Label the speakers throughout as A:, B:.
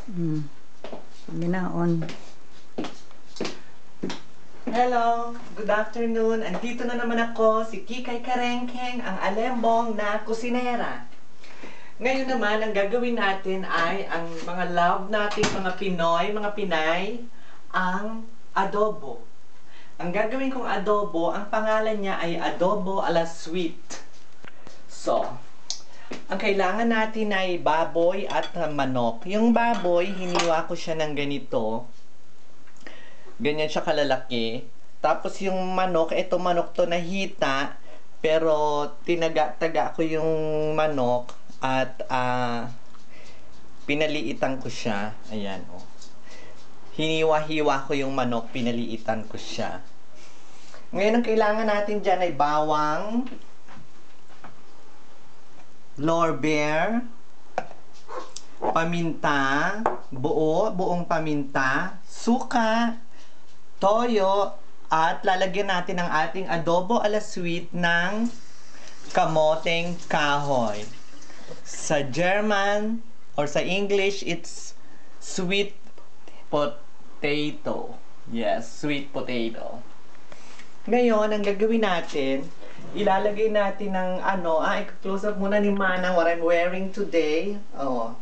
A: Sige na, on.
B: Hello, good afternoon. Andito na naman ako, si Kikay Karengkeng, ang alembong na kusinera. Ngayon naman, ang gagawin natin ay ang mga love nating mga Pinoy, mga Pinay, ang adobo. Ang gagawin kong adobo, ang pangalan niya ay adobo a la sweet. So, ang kailangan natin ay baboy at manok. Yung baboy, hiniwa ko siya ng ganito. Ganyan siya kalalaki. Tapos yung manok, ito manok to na hita, pero tinaga-taga ko yung manok at pinaliitan ko siya. Ayan, oh. Hiniwa-hiwa ko yung manok, pinaliitan ko siya. Ngayon, ang kailangan natin dyan ay bawang, lorbeer, paminta, buong paminta, suka, toyo, at lalagyan natin ang ating adobo a la sweet ng kamoteng kahoy. Sa German or sa English, it's sweet potato. Yes, sweet potato. Ngayon, ang gagawin natin, ilalagay natin ng i-close up muna ni Mana what I'm wearing today. Oh,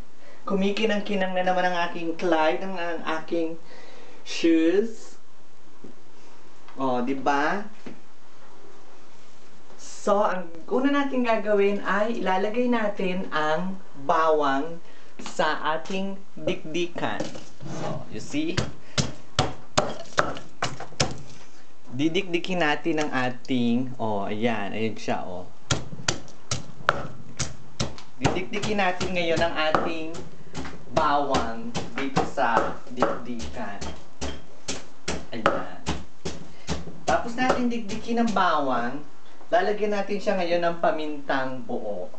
B: kumikinang-kinang na naman ang aking Clyde, ang aking shoes. Oh, di ba? So, ang una natin gagawin ay ilalagay natin ang bawang sa ating dikdikan. So, you see? Didikdikin natin ang ating, ayan, ayun siya, Didikdikin natin ngayon ang ating bawang dito sa dikdikan. Ayan. Tapos natin dikdikin ang bawang, lalagyan natin siya ngayon ng pamintang buo.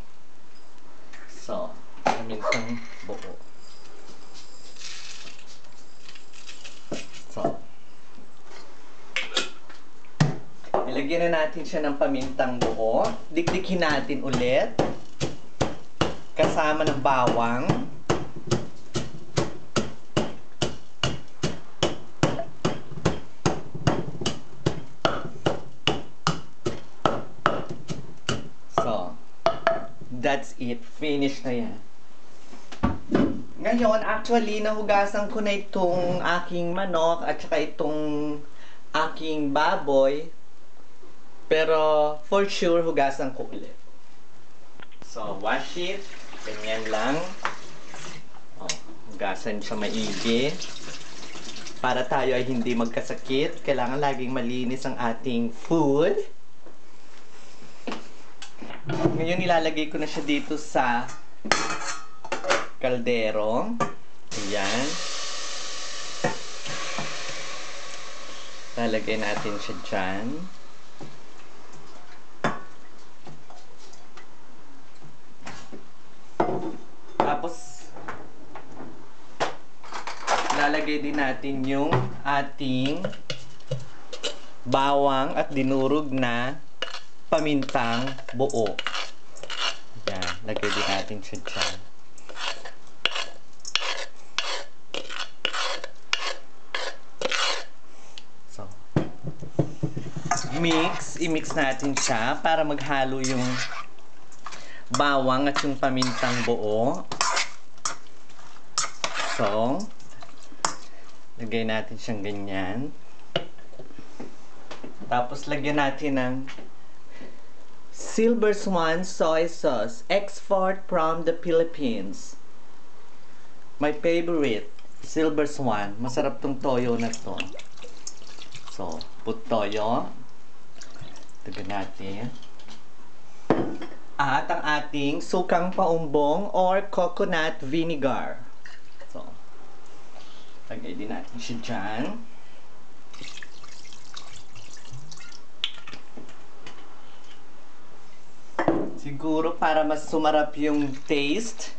B: So, pamintang buo. So, ilagyan na natin siya ng pamintang buo. Dikdikin natin ulit. Kasama ng bawang. So, that's it. Finish na yan. Ngayon, actually, nahugasan ko na itong aking manok at saka itong aking baboy. Pero, for sure, hugasan ko ulit. So, wash it. Ganyan lang. Hugasan siya maigi. Para tayo ay hindi magkasakit, kailangan laging malinis ang ating food. Ngayon, ilalagay ko na siya dito sa kaldero. Ayan. Lalagay natin siya dyan. Tapos, lalagay din natin yung ating bawang at dinurog na pamintang buo. Yan, lagay din natin siya dyan. So, i-mix natin siya para maghalo yung bawang at yung pamintang buo. So, lagay natin siyang ganyan. Tapos, lagyan natin ng Silver Swan soy sauce, export from the Philippines. My favorite, Silver Swan. Masarap tong toyo na to. So, put toyo. Lagyan natin. At ang ating sukang paumbong or coconut vinegar. So, lagay din natin siya dyan. Siguro para mas sumarap yung taste,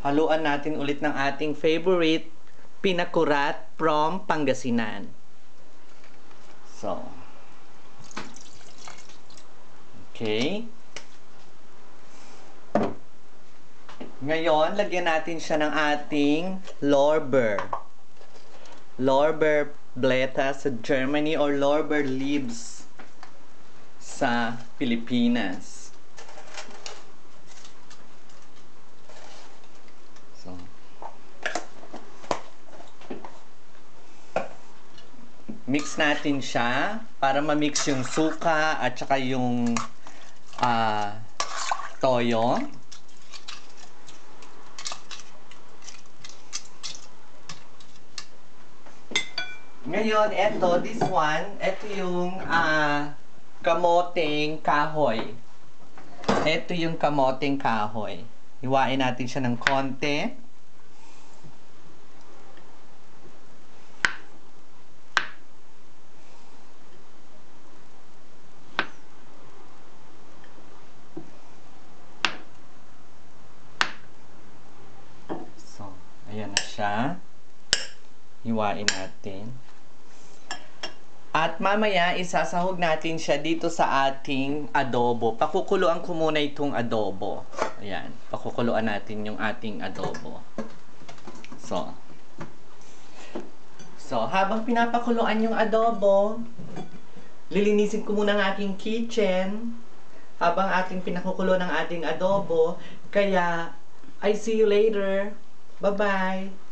B: haluan natin ulit ng ating favorite pinakurat from Pangasinan. So, okay. Ngayon, lagyan natin siya ng ating Lorbeer. Lorbeer Blätter sa Germany or Lorbeer leaves sa Pilipinas. So, mix natin siya para ma-mix yung suka at saka yung toyo. Ngayon, this one, yung kamoteng kahoy. Ito yung kamoteng kahoy. Hiwain natin siya ng konti. So, ayan na siya. Hiwain natin. At mamaya, isasahog natin siya dito sa ating adobo. Pakukuluan ko muna itong adobo. Ayan. Pakukuluan natin yung ating adobo. So, habang pinapakuluan yung adobo, lilinisin ko muna ang aking kitchen habang ating pinakukulo ng ating adobo. Kaya, I see you later. Bye-bye.